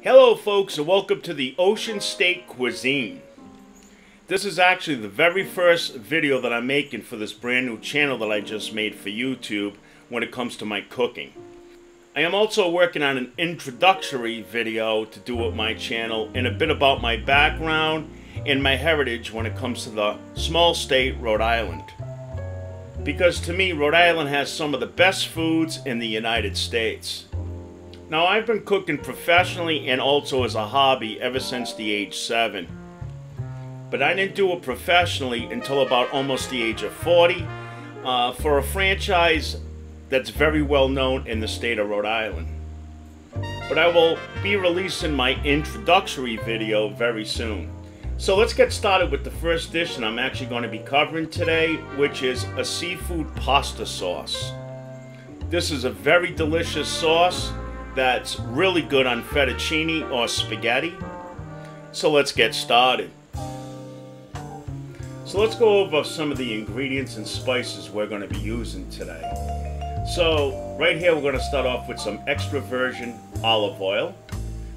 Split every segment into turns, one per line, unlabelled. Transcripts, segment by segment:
Hello folks, and welcome to the Ocean State Cuisine. This is actually the very first video that I'm making for this brand new channel that I just made for YouTube when it comes to my cooking. I am also working on an introductory video to do with my channel and a bit about my background and my heritage when it comes to the small state Rhode Island. Because to me, Rhode Island has some of the best foods in the United States. Now, I've been cooking professionally and also as a hobby ever since the age 7. But I didn't do it professionally until about almost the age of 40 for a franchise that's very well known in the state of Rhode Island. But I will be releasing my introductory video very soon. So let's get started with the first dish that I'm actually going to be covering today, which is a seafood pasta sauce. This is a very delicious sauce that's really good on fettuccine or spaghetti. So let's get started. So let's go over some of the ingredients and spices we're going to be using today. So right here we're going to start off with some extra virgin olive oil,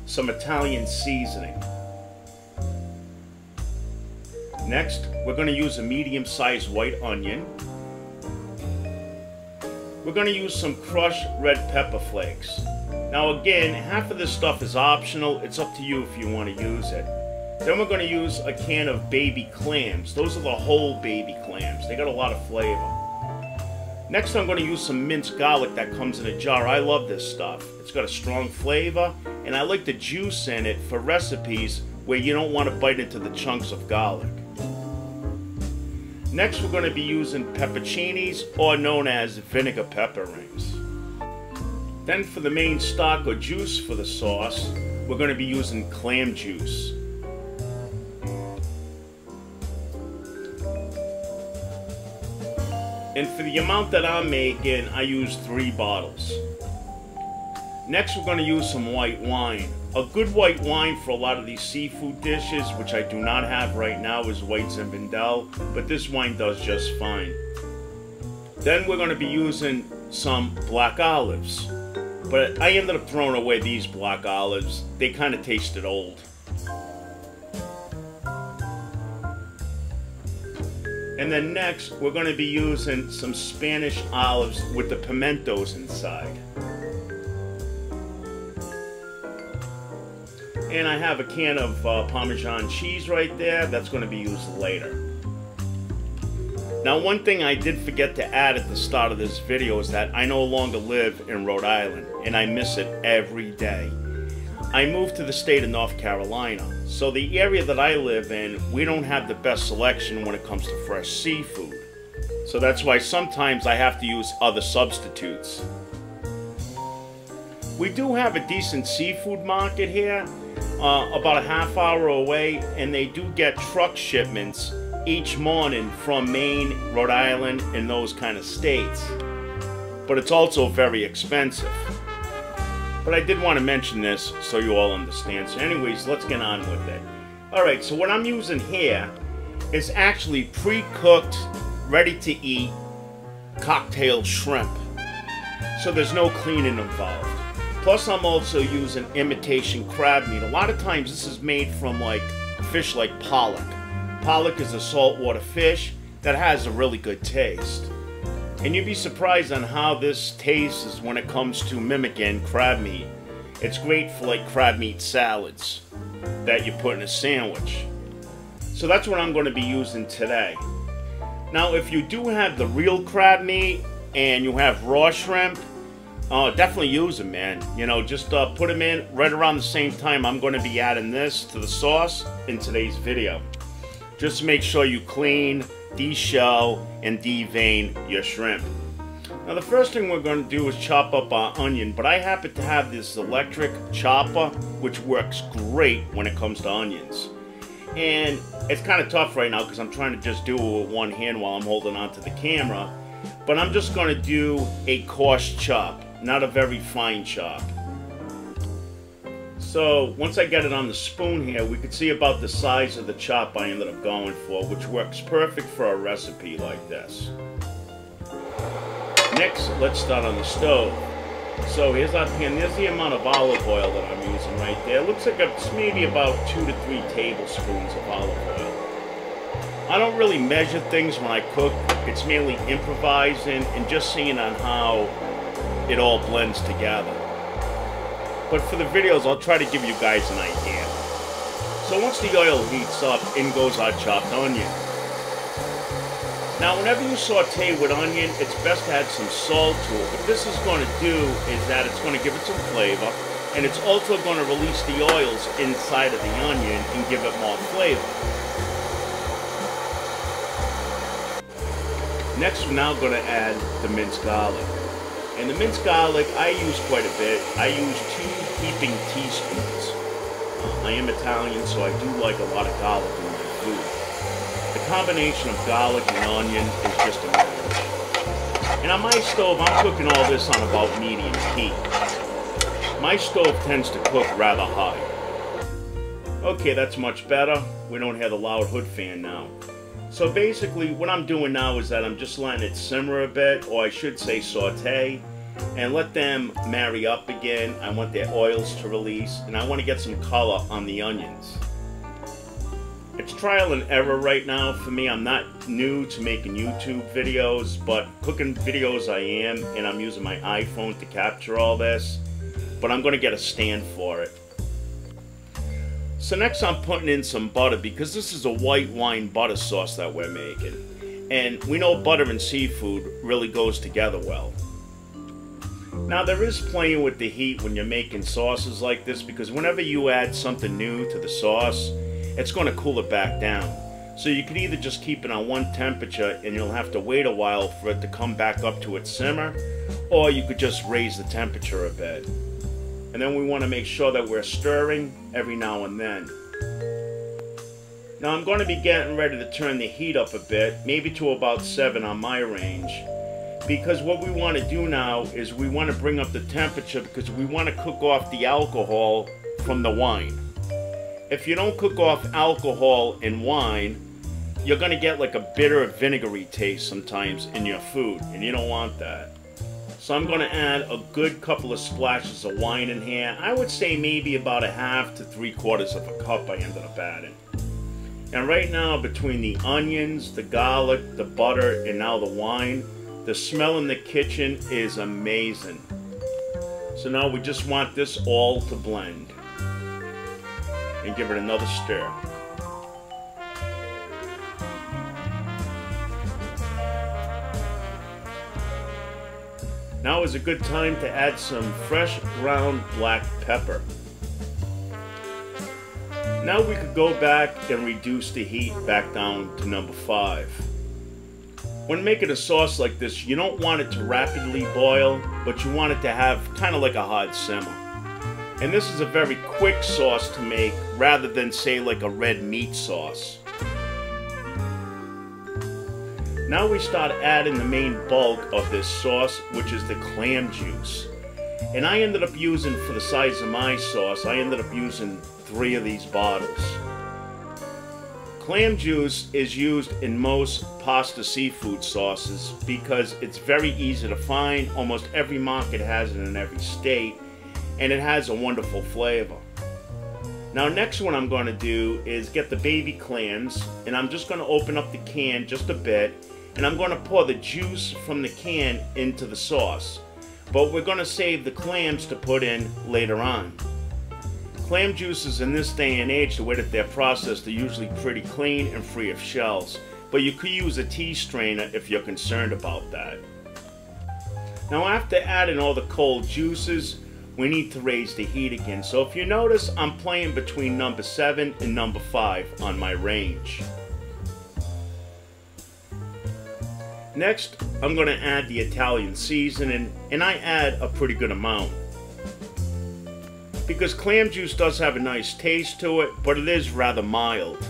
some Italian seasoning. Next, we're going to use a medium-sized white onion. We're going to use some crushed red pepper flakes. Now again, half of this stuff is optional. It's up to you if you want to use it. Then we're going to use a can of baby clams. Those are the whole baby clams. They got a lot of flavor. Next, I'm going to use some minced garlic that comes in a jar. I love this stuff. It's got a strong flavor, and I like the juice in it for recipes where you don't want to bite into the chunks of garlic. Next, we're going to be using pepperoncinis, or known as vinegar pepper rings. Then for the main stock or juice for the sauce, we're going to be using clam juice. And for the amount that I'm making, I use 3 bottles. Next, we're going to use some white wine. A good white wine for a lot of these seafood dishes, which I do not have right now, is white Zinfandel, but this wine does just fine. Then we're going to be using some black olives. But I ended up throwing away these black olives. They kind of tasted old. And then next, we're going to be using some Spanish olives with the pimentos inside. And I have a can of Parmesan cheese right there. That's going to be used later. Now, one thing I did forget to add at the start of this video is that I no longer live in Rhode Island, and I miss it every day. I moved to the state of North Carolina, so the area that I live in, we don't have the best selection when it comes to fresh seafood. So that's why sometimes I have to use other substitutes. We do have a decent seafood market here, about a half hour away, and they do get truck shipments each morning from Maine, Rhode Island, and those kind of states. But it's also very expensive. But I did want to mention this so you all understand. So anyways, let's get on with it. Alright, so what I'm using here is actually pre-cooked, ready-to-eat cocktail shrimp. So there's no cleaning involved. Plus I'm also using imitation crab meat. A lot of times this is made from like fish like pollock. Pollock is a saltwater fish that has a really good taste. And you'd be surprised on how this tastes when it comes to mimicking crab meat. It's great for like crab meat salads that you put in a sandwich. So that's what I'm going to be using today. Now, if you do have the real crab meat and you have raw shrimp, definitely use them, man. You know, just put them in right around the same time I'm going to be adding this to the sauce in today's video. Just make sure you clean, de-shell, and de-vein your shrimp. Now the first thing we're going to do is chop up our onion, but I happen to have this electric chopper which works great when it comes to onions. And it's kind of tough right now because I'm trying to just do it with one hand while I'm holding onto the camera. But I'm just going to do a coarse chop, not a very fine chop. So once I get it on the spoon here, we can see about the size of the chop I ended up going for, which works perfect for a recipe like this. Next, let's start on the stove. So here's our pan. There's the amount of olive oil that I'm using right there. It looks like it's maybe about 2 to 3 tablespoons of olive oil. I don't really measure things when I cook. It's mainly improvising and just seeing on how it all blends together. But for the videos, I'll try to give you guys an idea. So once the oil heats up, in goes our chopped onion. Now, whenever you saute with onion, it's best to add some salt to it. What this is going to do is that it's going to give it some flavor, and it's also going to release the oils inside of the onion and give it more flavor. Next, we're now going to add the minced garlic. And the minced garlic, I use quite a bit. I use 2 heaping teaspoons. I am Italian, so I do like a lot of garlic in my food. The combination of garlic and onion is just a match. And on my stove, I'm cooking all this on about medium heat. My stove tends to cook rather high. Okay, that's much better. We don't have the loud hood fan now. So basically, what I'm doing now is that I'm just letting it simmer a bit, or I should say saute, and let them marry up again. I want their oils to release, and I want to get some color on the onions. It's trial and error right now for me. I'm not new to making YouTube videos, but cooking videos I am, and I'm using my iPhone to capture all this. But I'm going to get a stand for it. So next I'm putting in some butter, because this is a white wine butter sauce that we're making. And we know butter and seafood really goes together well. Now there is playing with the heat when you're making sauces like this, because whenever you add something new to the sauce, it's going to cool it back down. So you can either just keep it on one temperature and you'll have to wait a while for it to come back up to its simmer, or you could just raise the temperature a bit. And then we want to make sure that we're stirring every now and then. Now I'm going to be getting ready to turn the heat up a bit, maybe to about 7 on my range. Because what we want to do now is we want to bring up the temperature, because we want to cook off the alcohol from the wine. If you don't cook off alcohol in wine, you're going to get like a bitter, vinegary taste sometimes in your food, and you don't want that. So I'm going to add a good couple of splashes of wine in here. I would say maybe about 1/2 to 3/4 of a cup I ended up adding. And right now, between the onions, the garlic, the butter, and now the wine, the smell in the kitchen is amazing. So now we just want this all to blend. And give it another stir. Now is a good time to add some fresh ground black pepper. Now we could go back and reduce the heat back down to number 5. When making a sauce like this, you don't want it to rapidly boil, but you want it to have kind of like a hard simmer. And this is a very quick sauce to make, rather than say like a red meat sauce. Now we start adding the main bulk of this sauce, which is the clam juice. And I ended up using, for the size of my sauce, I ended up using 3 of these bottles. Clam juice is used in most pasta seafood sauces because it's very easy to find. Almost every market has it in every state, and it has a wonderful flavor. Now next what I'm going to do is get the baby clams, and I'm just going to open up the can just a bit, and I'm going to pour the juice from the can into the sauce. But we're going to save the clams to put in later on. Clam juices in this day and age, the way that they're processed, are usually pretty clean and free of shells. But you could use a tea strainer if you're concerned about that. Now after adding all the cold juices, we need to raise the heat again. So if you notice, I'm playing between number 7 and number 5 on my range. Next, I'm going to add the Italian seasoning, and I add a pretty good amount. Because clam juice does have a nice taste to it, but it is rather mild.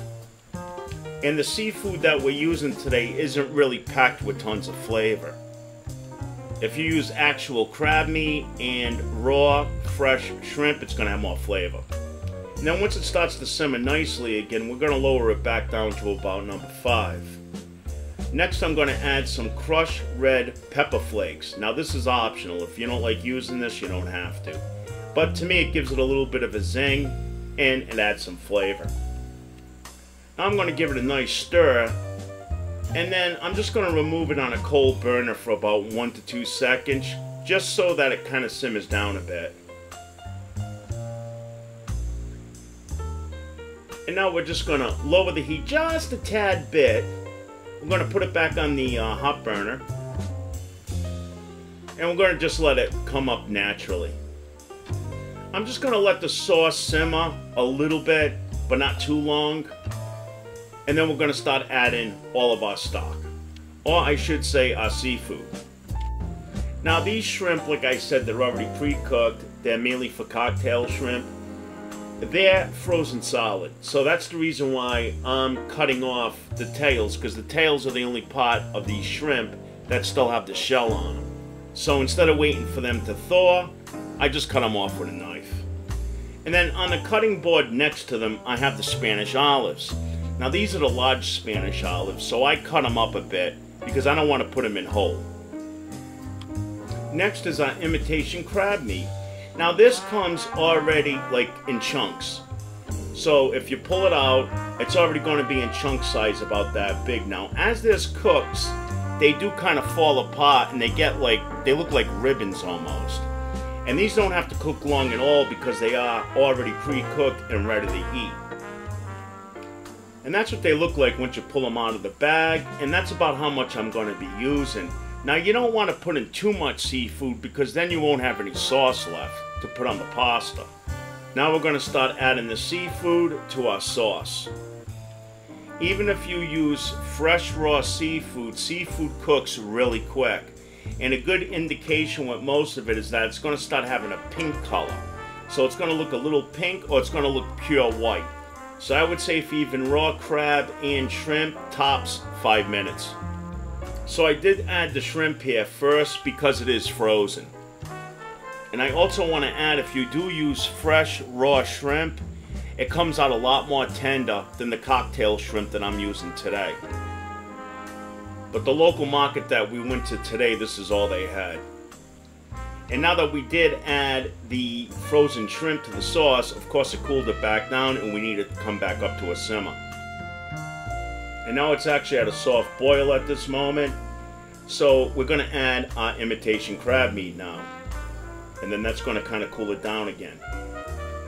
And the seafood that we're using today isn't really packed with tons of flavor. If you use actual crab meat and raw, fresh shrimp, it's going to have more flavor. And then once it starts to simmer nicely again, we're going to lower it back down to about number 5. Next, I'm going to add some crushed red pepper flakes. Now this is optional. If you don't like using this, you don't have to. But to me, it gives it a little bit of a zing and it adds some flavor. Now I'm going to give it a nice stir, and then I'm just going to remove it on a cold burner for about 1 to 2 seconds, just so that it kind of simmers down a bit. And now we're just going to lower the heat just a tad bit. We're going to put it back on the hot burner, and we're going to just let it come up naturally. I'm just going to let the sauce simmer a little bit, but not too long. And then we're going to start adding all of our stock, or I should say our seafood. Now these shrimp, like I said, they're already pre-cooked. They're mainly for cocktail shrimp. They're frozen solid, so that's the reason why I'm cutting off the tails, because the tails are the only part of these shrimp that still have the shell on them. So instead of waiting for them to thaw, I just cut them off with a knife. And then on the cutting board next to them, I have the Spanish olives. Now these are the large Spanish olives, so I cut them up a bit because I don't want to put them in whole. Next is our imitation crab meat. Now this comes already like in chunks. So if you pull it out, it's already going to be in chunk size about that big. Now as this cooks, they do kind of fall apart and they look like ribbons almost. And these don't have to cook long at all because they are already pre-cooked and ready to eat. And that's what they look like once you pull them out of the bag, and that's about how much I'm going to be using. Now you don't want to put in too much seafood because then you won't have any sauce left to put on the pasta. Now we're going to start adding the seafood to our sauce. Even if you use fresh raw seafood, seafood cooks really quick. And a good indication with most of it is that it's going to start having a pink color. So it's going to look a little pink or it's going to look pure white. So I would say for even raw crab and shrimp, tops 5 minutes. So I did add the shrimp here first because it is frozen. And I also want to add, if you do use fresh raw shrimp, it comes out a lot more tender than the cocktail shrimp that I'm using today. But the local market that we went to today, this is all they had. And now that we did add the frozen shrimp to the sauce, of course it cooled it back down and we need it to come back up to a simmer. And now it's actually at a soft boil at this moment. So we're going to add our imitation crab meat now. And then that's going to kind of cool it down again.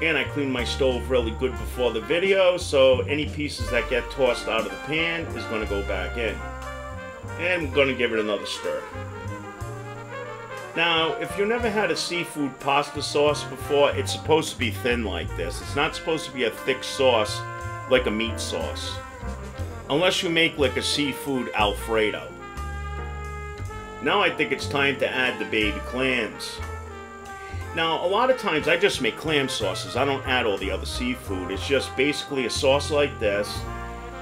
And I cleaned my stove really good before the video, so any pieces that get tossed out of the pan is going to go back in. And we're going to give it another stir. Now, if you've never had a seafood pasta sauce before, it's supposed to be thin like this. It's not supposed to be a thick sauce like a meat sauce. Unless you make like a seafood Alfredo. Now I think it's time to add the baby clams. Now, a lot of times I just make clam sauces. I don't add all the other seafood. It's just basically a sauce like this.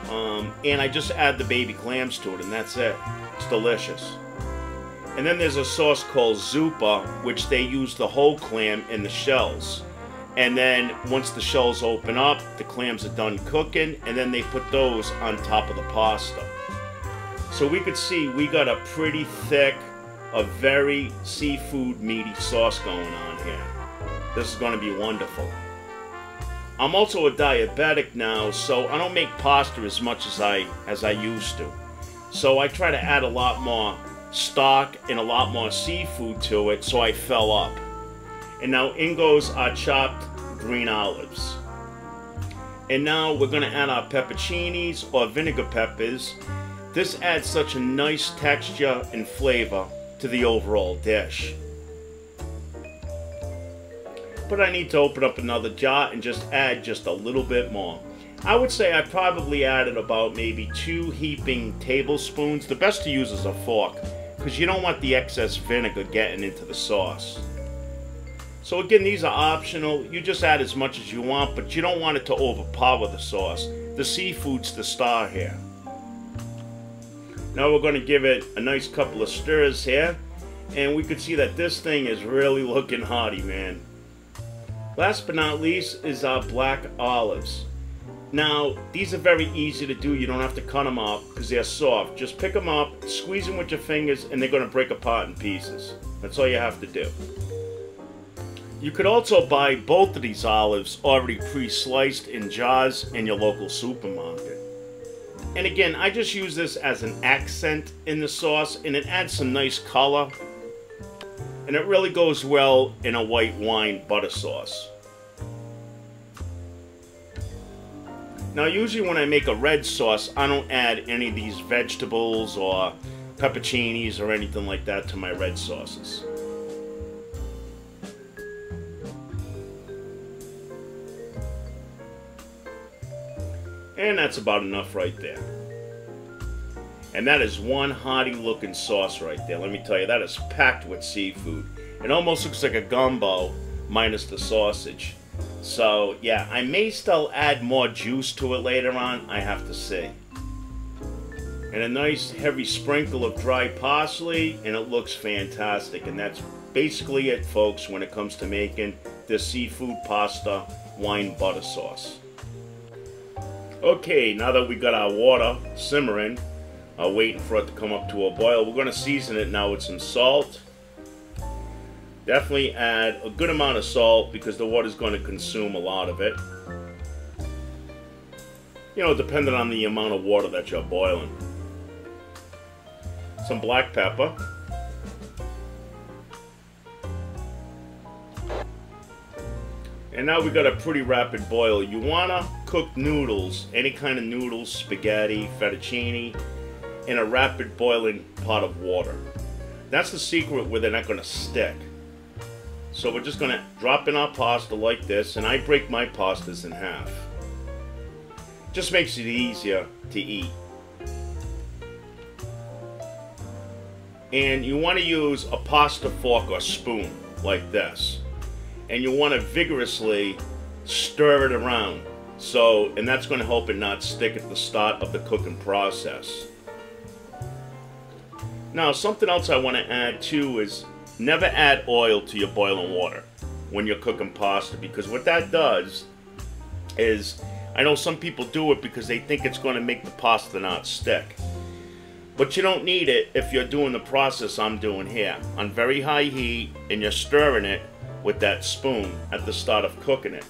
And I just add the baby clams to it, and that's it. It's delicious. And then there's a sauce called zuppa, which they use the whole clam in the shells. And then once the shells open up, the clams are done cooking, and then they put those on top of the pasta. So we could see we got a pretty thick, a very seafood meaty sauce going on here. This is going to be wonderful. I'm also a diabetic now, so I don't make pasta as much as I used to. So I try to add a lot more stock and a lot more seafood to it, so I fell up. And now in goes our chopped green olives. And now we're going to add our pepperoncinis or vinegar peppers. This adds such a nice texture and flavor to the overall dish. But I need to open up another jar and just add just a little bit more. I would say I probably added about maybe 2 heaping tablespoons. The best to use is a fork, because you don't want the excess vinegar getting into the sauce. So again, these are optional. You just add as much as you want, but you don't want it to overpower the sauce. The seafood's the star here. Now we're going to give it a nice couple of stirs here, and we can see that this thing is really looking hearty, man. Last but not least is our black olives. Now, these are very easy to do. You don't have to cut them up because they're soft. Just pick them up, squeeze them with your fingers, and they're going to break apart in pieces. That's all you have to do. You could also buy both of these olives already pre-sliced in jars in your local supermarket. And again, I just use this as an accent in the sauce, and it adds some nice color. And it really goes well in a white wine butter sauce. Now, usually when I make a red sauce, I don't add any of these vegetables or pepperoncinis or anything like that to my red sauces. And that's about enough right there. And that is one hearty looking sauce right there. Let me tell you, that is packed with seafood. It almost looks like a gumbo minus the sausage. So yeah, I may still add more juice to it later on, I have to see. And a nice heavy sprinkle of dry parsley, and it looks fantastic. And that's basically it, folks, when it comes to making this seafood pasta wine butter sauce. Okay, now that we got our water simmering, waiting for it to come up to a boil, we're going to season it now with some salt. Definitely add a good amount of salt because the water is going to consume a lot of it. You know, depending on the amount of water that you're boiling. Some black pepper. And now we got a pretty rapid boil. You want to cook noodles, any kind of noodles, spaghetti, fettuccine, in a rapid boiling pot of water. That's the secret where they're not going to stick. So we're just going to drop in our pasta like this, and I break my pastas in half. Just makes it easier to eat. And you want to use a pasta fork or spoon like this. And you want to vigorously stir it around. And that's going to help it not stick at the start of the cooking process. Now, something else I want to add too is never add oil to your boiling water when you're cooking pasta, because what that does is, I know some people do it because they think it's going to make the pasta not stick. But you don't need it if you're doing the process I'm doing here on very high heat and you're stirring it with that spoon at the start of cooking it.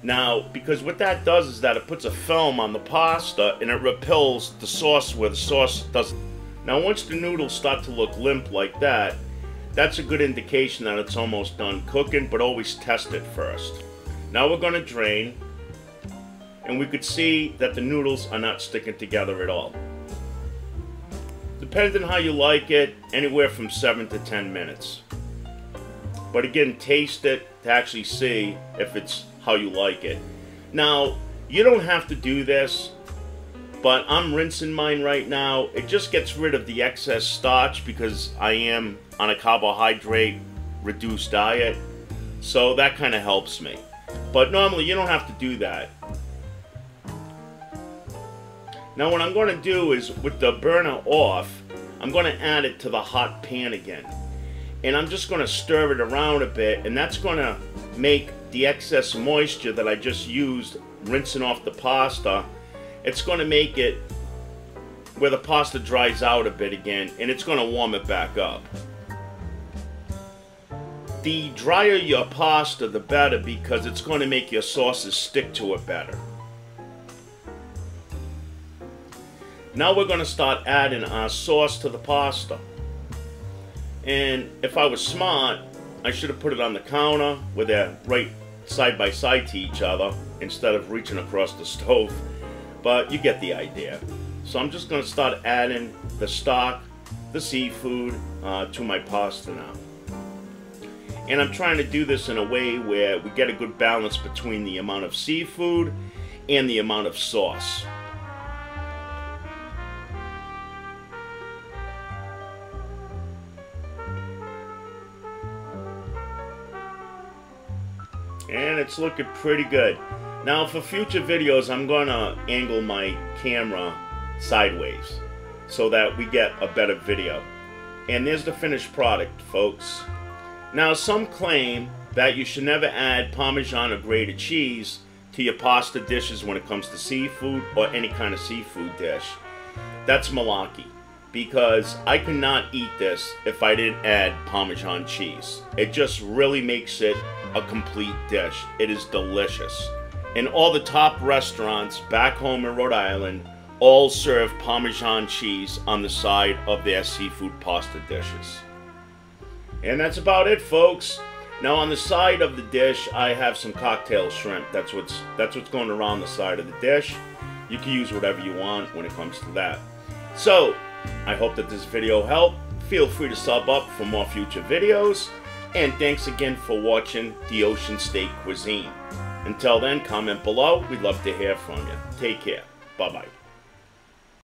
Now, because what that does is that it puts a film on the pasta and it repels the sauce where the sauce doesn't. Now, once the noodles start to look limp like that, that's a good indication that it's almost done cooking, but always test it first. Now we're going to drain, and we could see that the noodles are not sticking together at all. Depending on how you like it, anywhere from 7 to 10 minutes. But again, taste it to actually see if it's how you like it. Now, you don't have to do this, but I'm rinsing mine right now. It just gets rid of the excess starch because I am on a carbohydrate reduced diet, so that kind of helps me. But normally you don't have to do that. Now what I'm going to do is, with the burner off, I'm going to add it to the hot pan again. And I'm just going to stir it around a bit, and that's going to make the excess moisture that I just used rinsing off the pasta, it's going to make it where the pasta dries out a bit again, and it's going to warm it back up. The drier your pasta, the better, because it's going to make your sauces stick to it better. Now we're going to start adding our sauce to the pasta. And if I was smart, I should have put it on the counter where they're right side by side to each other instead of reaching across the stove. But you get the idea. So I'm just going to start adding the stock, the seafood, to my pasta now. And I'm trying to do this in a way where we get a good balance between the amount of seafood and the amount of sauce. And it's looking pretty good. Now for future videos, I'm going to angle my camera sideways so that we get a better video. And there's the finished product, folks. Now some claim that you should never add Parmesan or grated cheese to your pasta dishes when it comes to seafood or any kind of seafood dish, that's malarkey. Because I could not eat this if I didn't add Parmesan cheese. It just really makes it a complete dish. It is delicious. And all the top restaurants back home in Rhode Island all serve Parmesan cheese on the side of their seafood pasta dishes. And that's about it, folks. Now on the side of the dish, I have some cocktail shrimp. That's what's going around the side of the dish. You can use whatever you want when it comes to that. So, I hope that this video helped. Feel free to sub up for more future videos. And thanks again for watching the Ocean State Cuisine. Until then, comment below. We'd love to hear from you. Take care. Bye-bye.